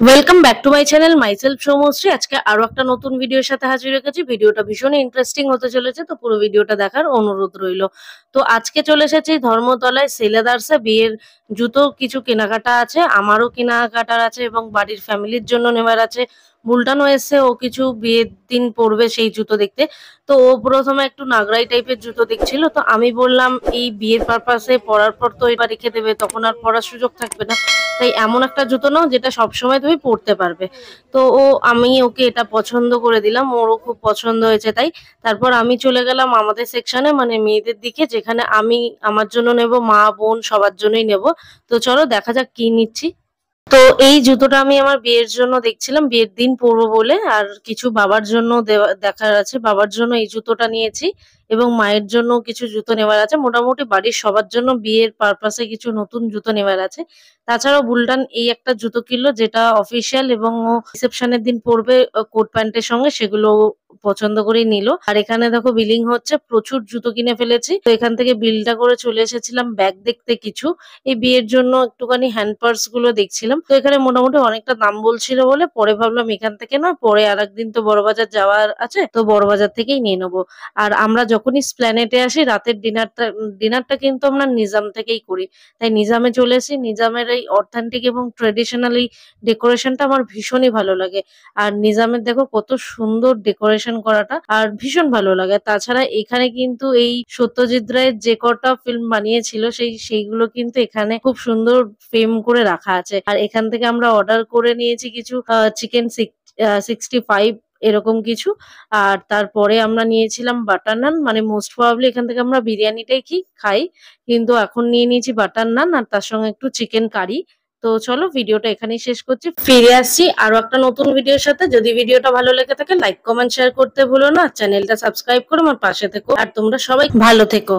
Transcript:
Welcome back to my channel myself Soumashree. আজকে আরো একটা নতুন ভিডিওর সাথে হাজির হয়েছি। ভিডিওটা ভীষণ ইন্টারেস্টিং হতে চলেছে, তো পুরো ভিডিওটা দেখার অনুরোধ রইল। তো আজকে চলে এসেছি ধর্মতলায় সেলেদার্সে। বিয়ের জুতো কিছু কেনাকাটা আছে, আমারও কেনাকাটার আছে এবং বাড়ির ফ্যামিলির জন্য নেওয়ার আছে। বুলটানও এসছে, ও কিছু বিয়ের দিন পরবে সেই জুতো দেখতে। তো ও প্রথমে একটু নাগরাই টাইপের জুতো দেখছিল, তো আমি বললাম এই বিয়ের পারপাসে পরার পর তো এবার রেখে দেবে, তখন আর পরার সুযোগ থাকবে না। তাই এমন একটা জুতো নাও যেটা সবসময় তুমি পরতে পারবে। তো আমি ওকে এটা পছন্দ করে দিলাম, ওরও খুব পছন্দ হয়েছে। তাই তারপর আমি চলে গেলাম আমাদের সেকশনে, মানে মেয়েদের দিকে, যেখানে আমি আমার জন্য নেব, মা বোন সবার জন্যই নেব। তো চলো দেখা যাক কি নিচ্ছি। তো এই জুতোটা আমি আমার বিয়ের জন্য দেখছিলাম, বিয়ের দিন পরবো বলে। আর কিছু বাবার জন্য দেখার আছে, বাবার জন্য এই জুতোটা নিয়েছি এবং মায়ের জন্য কিছু জুতো নেওয়ার আছে। মোটামুটি বাড়ির সবার জন্য বিয়ের পারপাসে কিছু নতুন জুতো নেওয়ার আছে। তাছাড়াও বুলটান এই একটা জুতো কিনলো যেটা অফিসিয়াল এবং ও রিসেপশনের দিন পরবে কোট প্যান্টের সঙ্গে, সেগুলো ও পছন্দ করেই নিল। আর এখানে দেখো বিলিং হচ্ছে, প্রচুর জুতো কিনে ফেলেছি। তো এখান থেকে বিলটা করে চলে এসেছিলাম ব্যাগ দেখতে কিছু। এই বিয়ের জন্য একটুখানি হ্যান্ড পার্স গুলো দেখছিলাম। তো এখানে মোটামুটি অনেকটা দাম বলছিল বলে পরে ভাবলাম এখান থেকে না, পরে আরেকদিন তো বড়বাজার যাওয়ার আছে, তো বড়বাজার থেকেই নিয়ে নেবো। আর আমরা যখনই স্প্ল্যানেটে আসি রাতের ডিনারটা কিন্তু আমরা নিজাম থেকেই করি। তাই নিজামে চলে এসেছি। নিজামের এই অথেন্টিক এবং ট্রেডিশনাল এই ডেকোরেশনটা আমার ভীষণই ভালো লাগে। আর নিজামের দেখো কত সুন্দর ডেকোরেশন করাটা, আর ভীষণ ভালো লাগে। তাছাড়া এখানে কিন্তু এই সত্যজিৎ রায়ের যে কটা ফিল্ম বানিয়েছিল সেইগুলো কিন্তু এখানে খুব সুন্দর ফ্রেম করে রাখা আছে। আর এখান থেকে আমরা অর্ডার করে নিয়েছি কিছু চিকেন 65 এরকম কিছু। আর তারপরে আমরা নিয়েছিলাম বাটার নান, মানে মোস্ট প্রবাবলি এখান থেকে আমরা বিরিয়ানিটাই খাই, কিন্তু এখন নিয়ে নিয়েছি বাটার নান আর তার সঙ্গে একটু চিকেন কারি। তো চলো ভিডিওটা এখানেই শেষ করছি, ফিরে আসছি আরো একটা নতুন ভিডিওর সাথে। যদি ভিডিওটা ভালো লেগে থাকে লাইক কমেন্ট শেয়ার করতে ভুলো না, চ্যানেলটা সাবস্ক্রাইব করে আমার পাশে থেকো। আর তোমরা সবাই ভালো থেকো।